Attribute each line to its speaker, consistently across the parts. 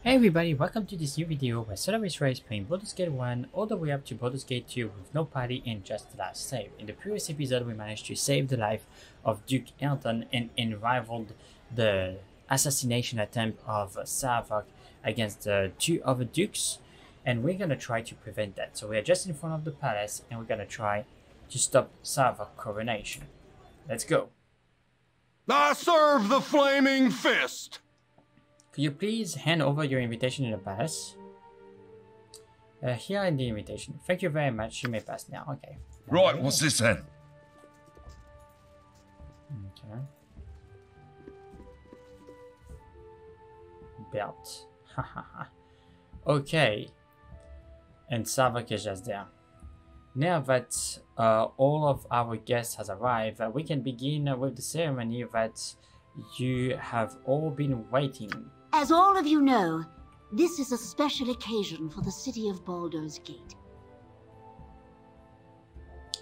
Speaker 1: Hey everybody, welcome to this new video where Solaris is playing Baldur's Gate 1 all the way up to Baldur's Gate 2 with no party and just the last save. In the previous episode we managed to save the life of Duke Elton and rivaled the assassination attempt of Savok against the two other dukes, and we're gonna try to prevent that. So we are just in front of the palace and we're gonna try to stop Savok's coronation. Let's go.
Speaker 2: I serve the flaming fist!
Speaker 1: Could you please hand over your invitation in the palace? Here in the invitation. Thank you very much. You may pass now. Okay.
Speaker 2: Right, what's this then?
Speaker 1: Okay. Belt. Okay. And Savok is just there. Now that all of our guests has arrived, we can begin with the ceremony that you have all been waiting.
Speaker 3: As all of you know, this is a special occasion for the city of Baldur's Gate.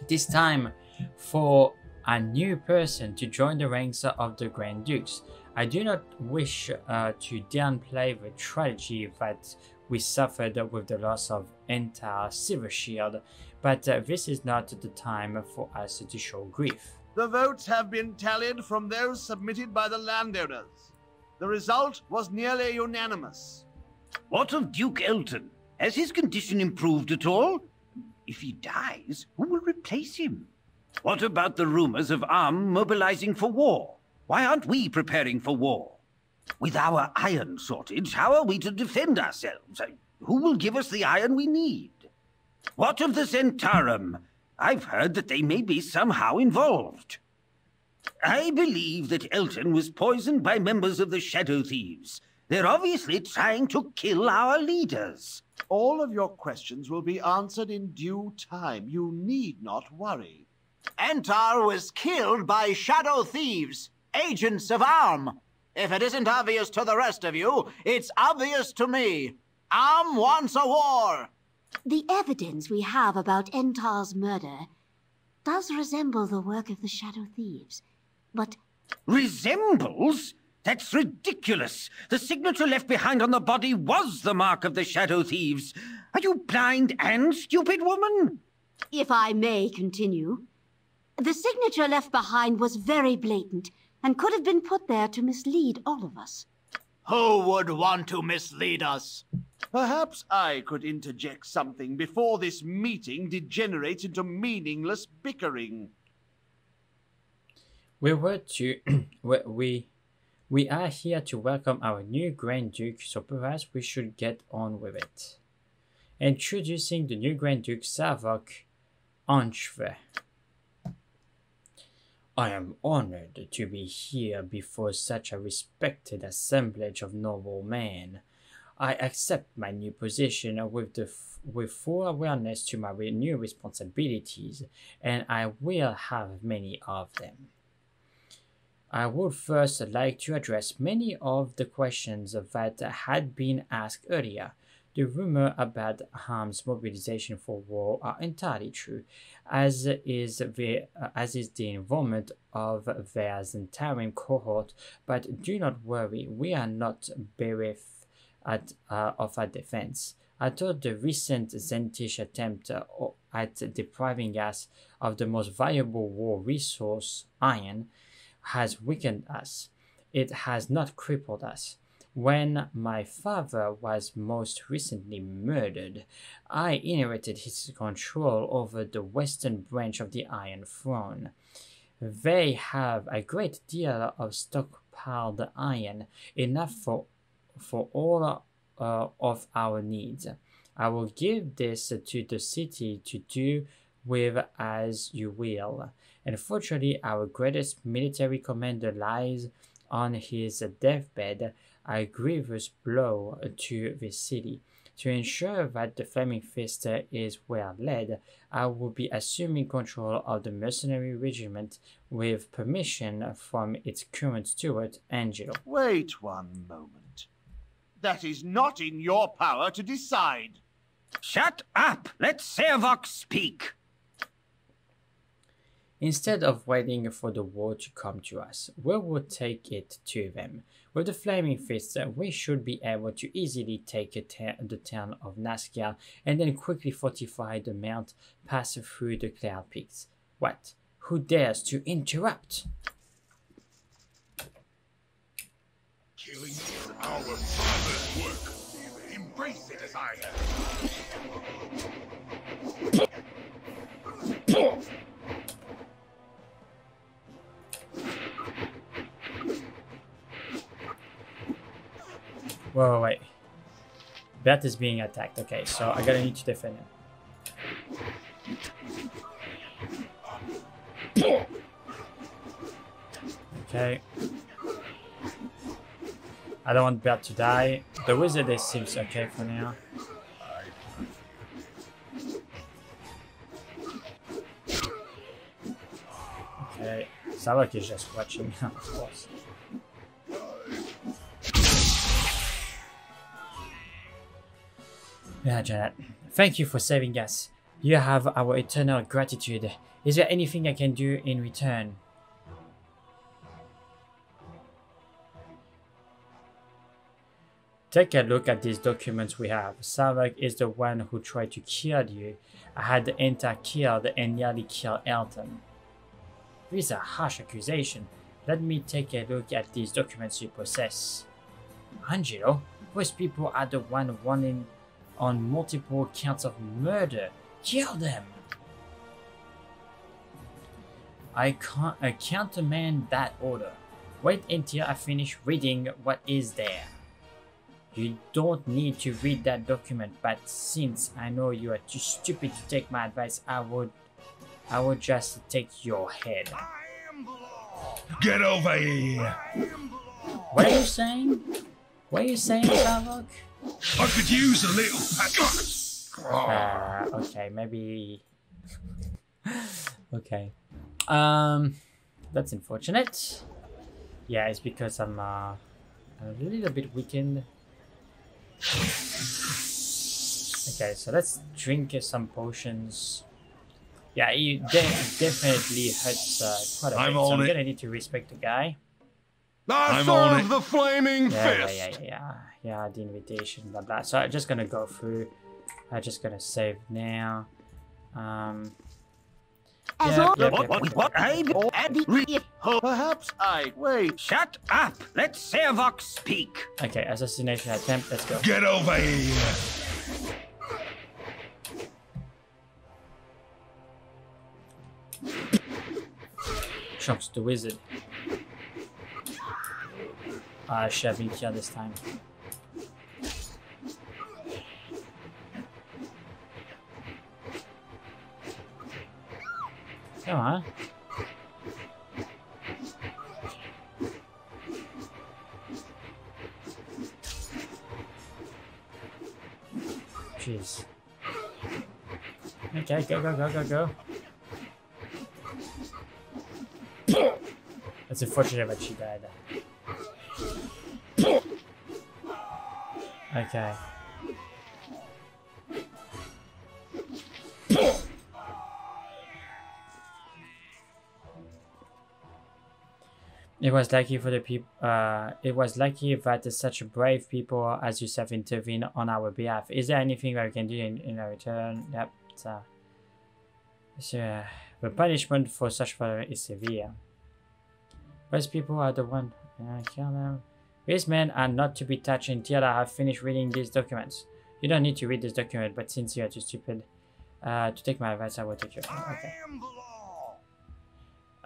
Speaker 1: It is time for a new person to join the ranks of the Grand Dukes. I do not wish to downplay the tragedy that we suffered with the loss of entire Silvershield, but this is not the time for us to show grief.
Speaker 4: The votes have been tallied from those submitted by the landowners. The result was nearly unanimous.
Speaker 5: What of Duke Elton? Has his condition improved at all? If he dies, who will replace him? What about the rumors of Arm mobilizing for war? Why aren't we preparing for war? With our iron shortage, how are we to defend ourselves? Who will give us the iron we need? What of the Zentarum? I've heard that they may be somehow involved. I believe that Elton was poisoned by members of the Shadow Thieves. They're obviously trying to kill our leaders.
Speaker 4: All of your questions will be answered in due time. You need not worry.
Speaker 6: Entar was killed by Shadow Thieves, agents of Arm. If it isn't obvious to the rest of you, it's obvious to me. Arm wants a war.
Speaker 3: The evidence we have about Entar's murder does resemble the work of the Shadow Thieves, but...
Speaker 5: Resembles? That's ridiculous. The signature left behind on the body was the mark of the Shadow Thieves. Are you blind and stupid, woman?
Speaker 3: If I may continue, the signature left behind was very blatant and could have been put there to mislead all of us.
Speaker 6: Who would want to mislead us?
Speaker 4: Perhaps I could interject something before this meeting degenerates into meaningless bickering.
Speaker 1: We were to we are here to welcome our new Grand Duke, so perhaps we should get on with it. Introducing the new Grand Duke Savok Anchve. I am honored to be here before such a respected assemblage of noble men. I accept my new position with full awareness to my new responsibilities, and I will have many of them. I would first like to address many of the questions that had been asked earlier. The rumor about Harm's mobilization for war are entirely true, as is the involvement of their Zentarum cohort, but do not worry, we are not bereft of our defense. Although the recent Zentish attempt at depriving us of the most valuable war resource, iron, has weakened us, it has not crippled us. When my father was most recently murdered, I inherited his control over the western branch of the Iron Throne. They have a great deal of stockpiled iron, enough for all of our needs. I will give this to the city to do with as you will. Unfortunately, our greatest military commander lies on his deathbed, a grievous blow to the city. To ensure that the Flaming Fist is well led, I will be assuming control of the mercenary regiment with permission from its current steward, Angelo.
Speaker 4: Wait one moment. That is not in your power to decide.
Speaker 5: Shut up! Let Savok speak!
Speaker 1: Instead of waiting for the war to come to us, we will take it to them. With the flaming fists, we should be able to easily take the town of Nazca and then quickly fortify the mount, pass through the cloud peaks. What? Who dares to interrupt?
Speaker 2: Killing is our father's work. Embrace it as I have.
Speaker 1: Whoa, wait. Beth is being attacked. Okay, so I gotta need to defend him. Okay. I don't want Beth to die. The wizard seems okay for now. Okay. Savak is just watching, of course. Yeah, Janet. Thank you for saving us. You have our eternal gratitude. Is there anything I can do in return? Take a look at these documents we have. Savak is the one who tried to kill you. I had the Enter killed and nearly killed Elton. These are harsh accusations. Let me take a look at these documents you possess. Angelo, those people are the one wanting on multiple counts of murder. Kill them! I can't countermand that order. Wait until I finish reading what is there. You don't need to read that document, but since I know you are too stupid to take my advice, I would just take your head.
Speaker 2: Get over here!
Speaker 1: What are you saying? What are you saying, Savok?
Speaker 2: I could use a little pat.
Speaker 1: Okay, maybe. Okay. That's unfortunate. Yeah, it's because I'm a little bit weakened. Okay, so let's drink some potions. Yeah, he definitely hurts quite a bit, so I'm gonna need to respect the guy.
Speaker 2: I serve the flaming fist!
Speaker 1: Yeah, the invitation, blah blah. So I'm just gonna go through. I'm just gonna save now.
Speaker 4: Perhaps I wait.
Speaker 5: Shut up! Let Servox speak.
Speaker 1: Okay, assassination attempt. Let's go.
Speaker 2: Get over here!
Speaker 1: Chunks the wizard. I should have been killed this time. Come on. Jeez. Okay, go. That's unfortunate that she died. Okay. It was lucky for the people. It was lucky that such brave people as yourself intervened on our behalf. Is there anything that we can do in return? Yep. So, the punishment for such fire is severe. Those people are the one. Kill them. These men are not to be touched until I have finished reading these documents. You don't need to read this document, but since you are too stupid to take my advice, I will take your. Okay.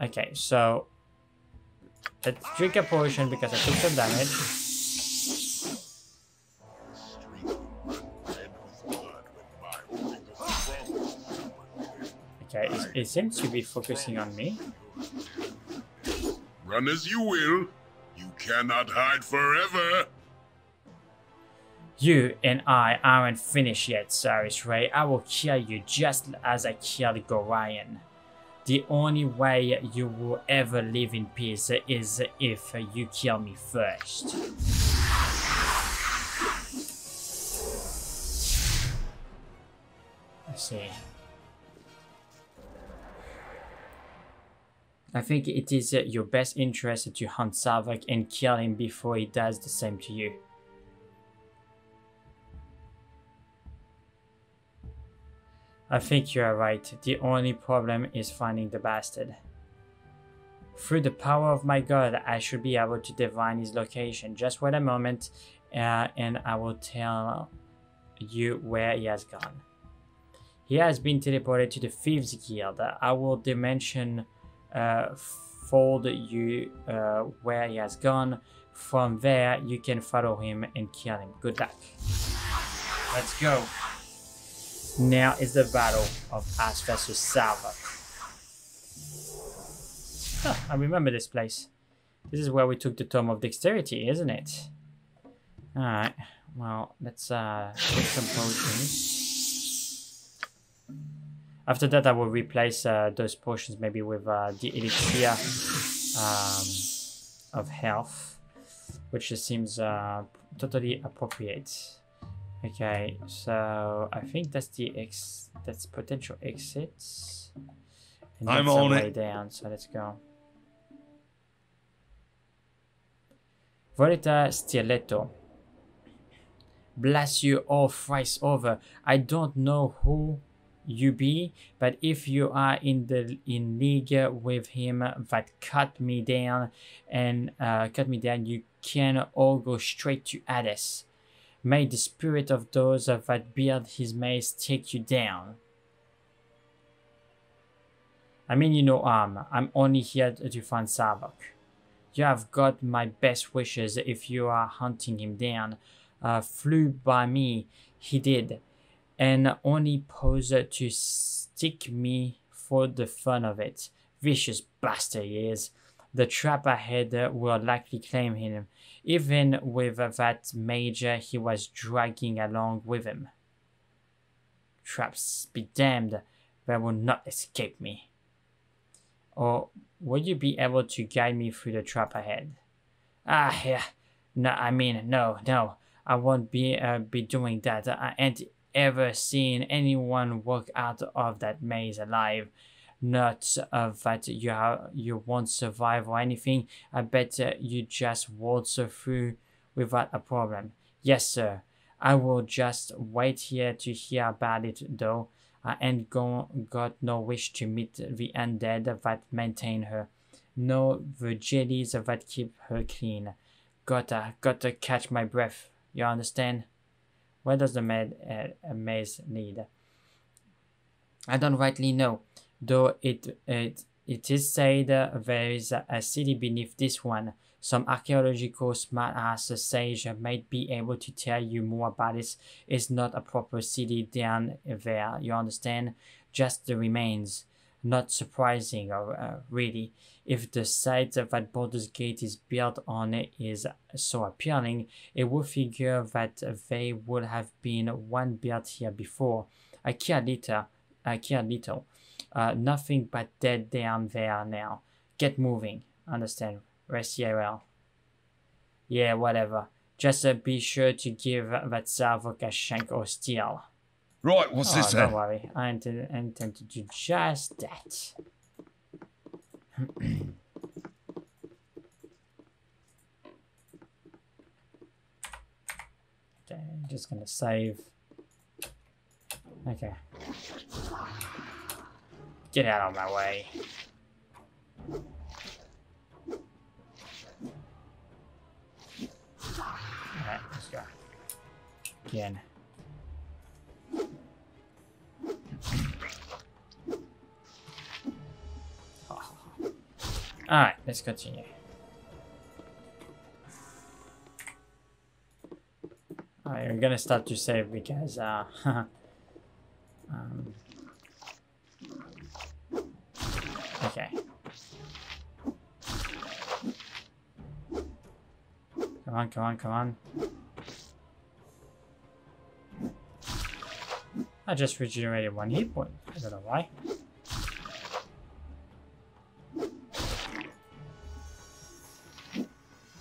Speaker 1: Okay, so let's drink a potion because I took some damage. Okay, it seems to be focusing on me.
Speaker 2: Run as you will. You cannot hide forever.
Speaker 1: You and I aren't finished yet, Solaris Ray. I will kill you just as I killed Gorion. The only way you will ever live in peace is if you kill me first. Let's see. I think it is your best interest to hunt Savok and kill him before he does the same to you. I think you are right. The only problem is finding the bastard. Through the power of my god, I should be able to divine his location. Just wait a moment, and I will tell you where he has gone. He has been teleported to the Thieves Guild. I will dimension fold you where he has gone. From there, you can follow him and kill him. Good luck. Let's go. Now is the battle of Ash versus Savok. Huh, I remember this place. This is where we took the Tome of Dexterity, isn't it? Alright, well, let's take some potions. After that, I will replace those potions maybe with the Elixir of Health, which just seems totally appropriate. Okay, so I think that's that's potential exits. And
Speaker 2: I'm
Speaker 1: that's
Speaker 2: on
Speaker 1: way
Speaker 2: it.
Speaker 1: down, so let's go. Volita Stiletto. Bless you all thrice over. I don't know who you be, but if you are in league with him that cut me down, you can all go straight to Hades. May the spirit of those that build his maze take you down. I mean, you know, I'm only here to find Savok. You have got my best wishes if you are hunting him down. Flew by me, he did, and only posed to stick me for the fun of it. Vicious bastard he is. The trap ahead will likely claim him, even with that major he was dragging along with him. Traps be damned, they will not escape me. Or will you be able to guide me through the trap ahead? Ah, yeah. No, I mean, no. I won't be doing that. I ain't ever seen anyone walk out of that maze alive. Not that you won't survive or anything. I bet you just waltz through without a problem. Yes, sir. I will just wait here to hear about it, though. I ain't got no wish to meet the undead that maintain her. No the jellies that keep her clean. Gotta catch my breath. You understand? Where does the maze lead? I don't rightly know, though it is said there is a city beneath this one. Some archaeological smart-ass sage might be able to tell you more about it. It's not a proper city down there, you understand? Just the remains. Not surprising, really. If the site that Baldur's Gate is built on is so appealing, it would figure that they would have been one built here before. I care little. Nothing but dead down there now. Get moving. Understand? Rest CRL. Yeah, whatever. Just be sure to give that Savok a shank or steel.
Speaker 2: Right, what's this
Speaker 1: Don't
Speaker 2: then?
Speaker 1: worry, I intend to do just that. Okay, I'm just gonna save. Okay. Get out of my way. Alright, let's go. Again. Alright, let's continue. Alright, we're gonna start to save because okay. Come on. I just regenerated 1 hit point. I don't know why.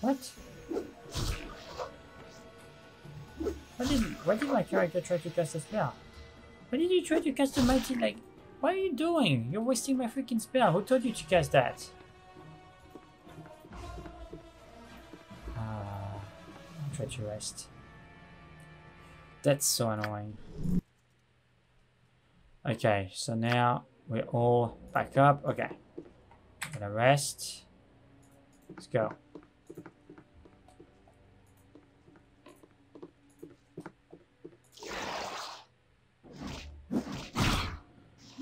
Speaker 1: What? Why did my character try to cast a spell? Why did you try to cast a mighty, like, what are you doing? You're wasting my freaking spell. Who told you to cast that? try to rest. That's so annoying. Okay, so now we're all back up. Okay. I'm gonna rest. Let's go.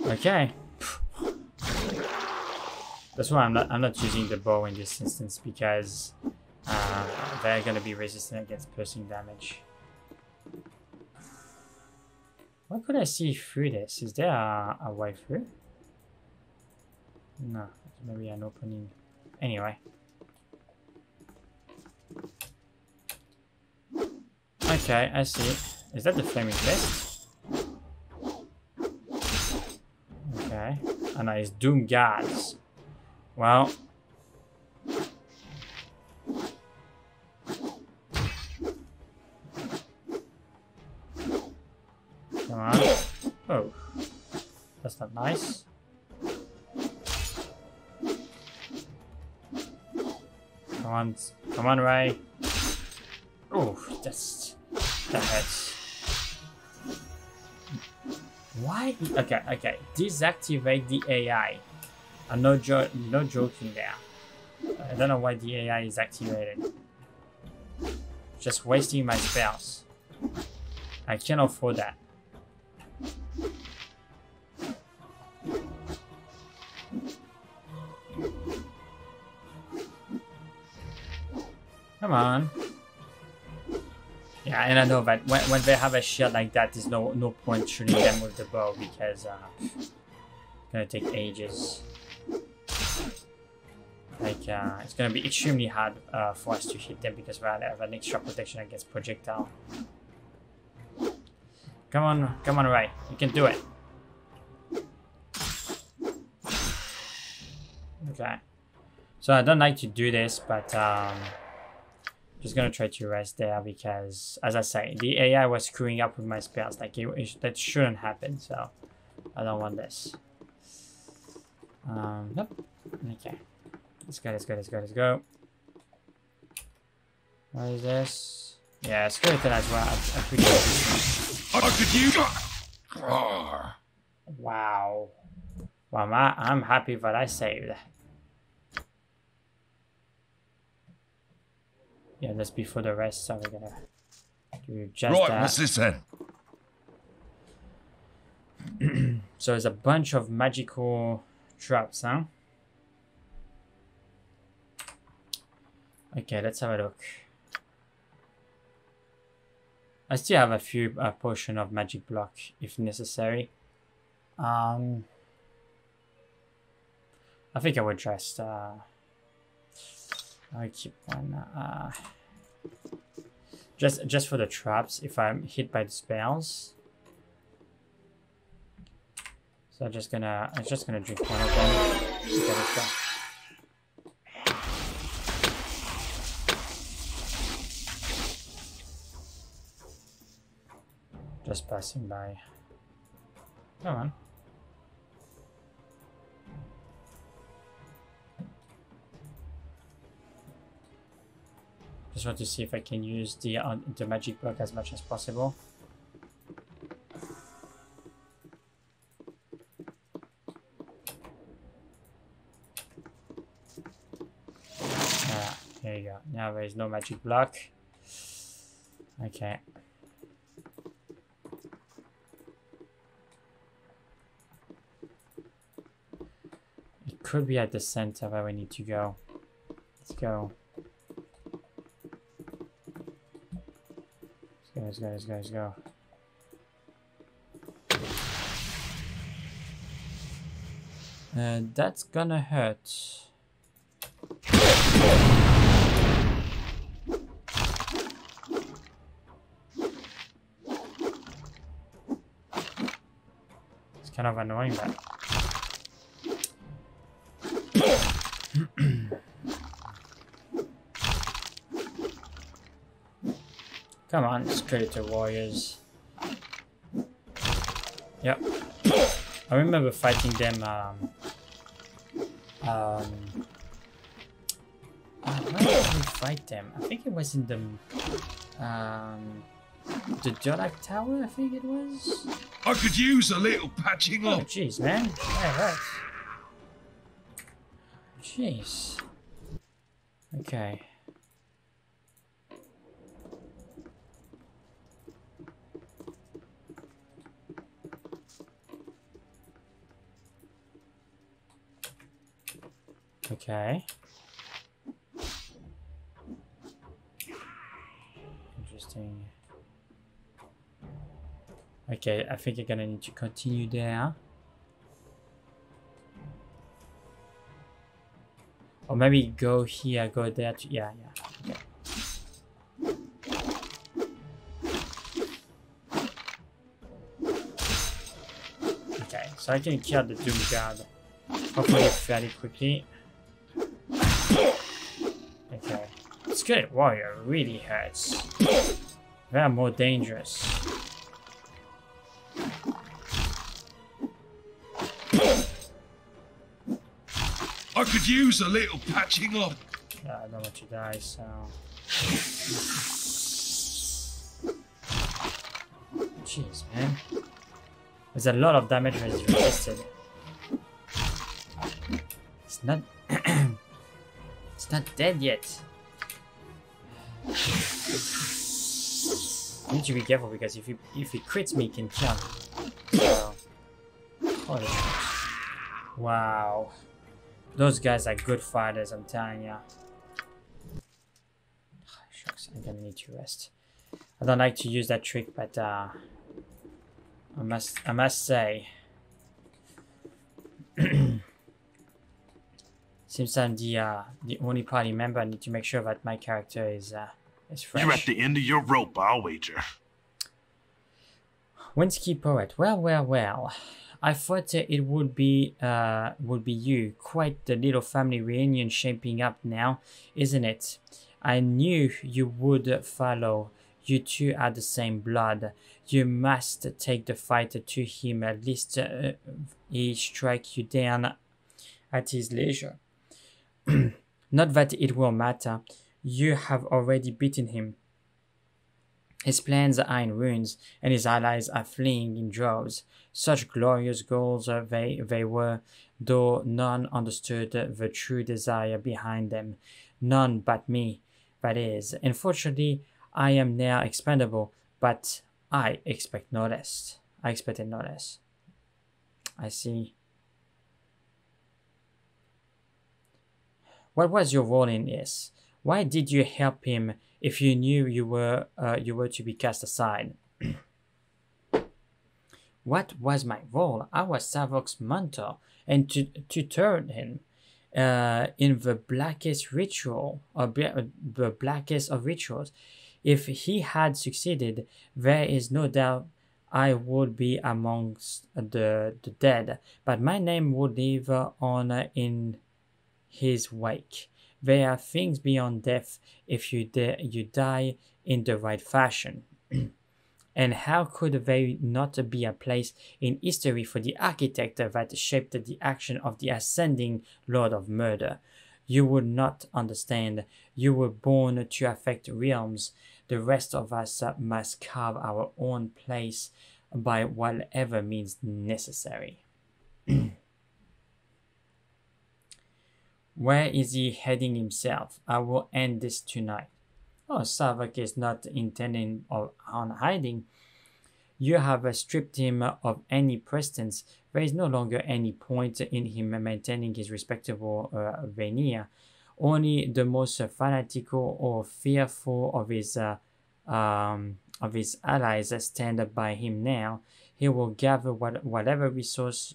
Speaker 1: Okay. That's why I'm not using the bow in this instance, because they're gonna be resistant against piercing damage. What could I see through this? Is there a way through? No, maybe an opening. Anyway. Okay, I see. Is that the flaming fist? Okay. Oh no, it's Doom Guards. Well. Come on. Oh. That's not nice. Come on, Ray. Oh, that hurts. Why? Okay. Deactivate the AI. No joking there. I don't know why the AI is activated. Just wasting my spells. I can't afford that. Come on. Yeah, and I know that when they have a shield like that, there's no point shooting them with the bow, because it's gonna take ages. Like, it's gonna be extremely hard for us to hit them, because we have an extra protection against projectile. Come on, Ray. You can do it. Okay. So I don't like to do this, but just gonna try to rest there, because, as I say, the AI was screwing up with my spells. Like, that shouldn't happen, so I don't want this. Nope. Okay. Let's go. What is this? Yeah, skeleton as well. I appreciate this. Wow. Well, I'm happy that I saved. Yeah, that's before the rest, so we're gonna do just
Speaker 2: right,
Speaker 1: that.
Speaker 2: what's this then?
Speaker 1: So there's a bunch of magical traps, huh? Okay, let's have a look. I still have a few portion of magic block if necessary. I think I would just I keep one just for the traps if I'm hit by the spells. So I'm just gonna drink one of them. Okay, let's go. Just passing by. Come on. Just want to see if I can use the magic block as much as possible. Here you go. Now there is no magic block. Okay. It could be at the center where we need to go. Let's go. Let's go. That's gonna hurt. It's kind of annoying that. Come on, Skeletor Warriors. Yep. I remember fighting them, where did we fight them? I think it was in the The Dolac Tower, I think it was.
Speaker 2: I could use a little patching
Speaker 1: Oh,
Speaker 2: up.
Speaker 1: jeez, man. That hurts. Jeez. Okay. Okay. Interesting. Okay, I think I'm gonna need to continue there. Or maybe go here, go there. Yeah, yeah. Okay. Okay, so I can kill the Doom Guard. Hopefully fairly quickly. Okay. Skeleton Warrior really hurts. They are more dangerous.
Speaker 2: I could use a little patching up.
Speaker 1: I don't want to die, so... Jeez, man. There's a lot of damage that is resisted. It's not... It's not dead yet. I need to be careful because if he crits me, he can kill me. So... Holy shit. Wow. Those guys are good fighters, I'm telling ya. Shucks, I'm gonna need to rest. I don't like to use that trick, but I must say, since I'm the only party member, I need to make sure that my character is fresh.
Speaker 2: You're at the end of your rope, I'll wager.
Speaker 1: Winsky Poet. Well. I thought it would be you. Quite the little family reunion shaping up now, isn't it? I knew you would follow. You two are the same blood. You must take the fight to him. At least he strike you down at his leisure. Not that it will matter. You have already beaten him. His plans are in ruins, and his allies are fleeing in droves. Such glorious goals they were, though none understood the true desire behind them. None but me, that is. Unfortunately, I am now expendable, but I expect no less. I expected no less. I see. What was your role in this? Why did you help him if you knew you were to be cast aside? What was my role? I was Savok's mentor and tutored him in the blackest ritual, or the blackest of rituals. If he had succeeded, there is no doubt I would be amongst the dead, but my name would live on in his wake. There are things beyond death if you die in the right fashion. And how could there not be a place in history for the architect that shaped the action of the ascending Lord of Murder? You would not understand. You were born to affect realms. The rest of us must carve our own place by whatever means necessary. Where is he heading himself? I will end this tonight. Oh, Savok is not intending on hiding. You have stripped him of any presence. There is no longer any point in him maintaining his respectable veneer. Only the most fanatical or fearful of his allies stand by him now. He will gather whatever resources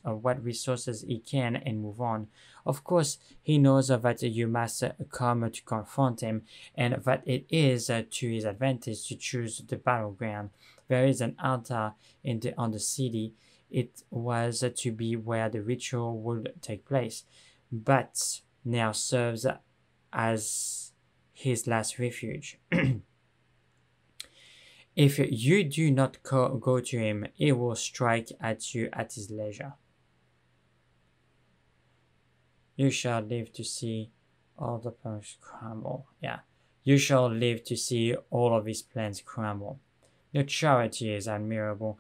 Speaker 1: he can and move on. Of course, he knows that you must come to confront him, and that it is to his advantage to choose the battleground. There is an altar on the city. It was to be where the ritual would take place, but now serves as his last refuge. If you do not go to him, he will strike at you at his leisure. You shall live to see all the punch crumble. Yeah. You shall live to see all of his plans crumble. Your charity is admirable.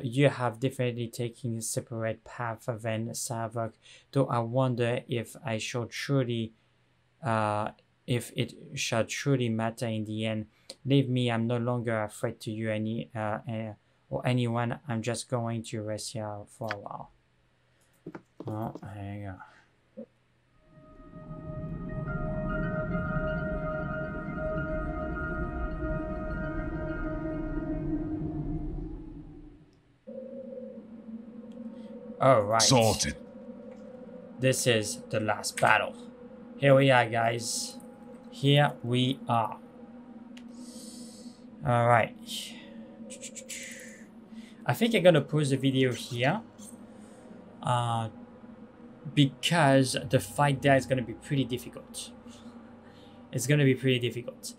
Speaker 1: You have definitely taken a separate path than Savok, though I wonder if I shall truly, if it shall truly matter in the end. Leave me, I'm no longer a threat to you or anyone. I'm just going to rest here for a while. Oh, there you go. Alright.
Speaker 2: Sorted.
Speaker 1: This is the last battle. Here we are, guys. Here we are. Alright. I think I'm gonna pause the video here. Because the fight there is gonna be pretty difficult. It's gonna be pretty difficult.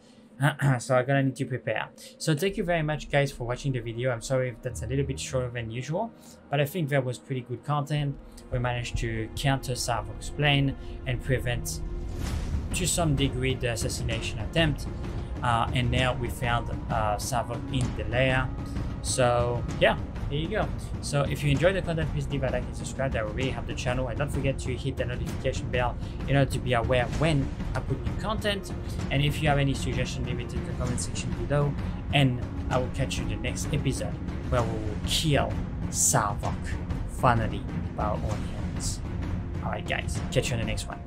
Speaker 1: So I'm gonna need to prepare. So thank you very much, guys, for watching the video. I'm sorry if that's a little bit shorter than usual, but I think that was pretty good content. We managed to counter Savok's plan and prevent, to some degree, the assassination attempt. And now we found Savok in the lair. So yeah, there you go. So if you enjoyed the content, please leave a like and subscribe. That will really help the channel. And don't forget to hit the notification bell in order to be aware when I put new content. And if you have any suggestions, leave it in the comment section below. And I will catch you in the next episode where we will kill Savok finally by our own hands. Alright guys, catch you in the next one.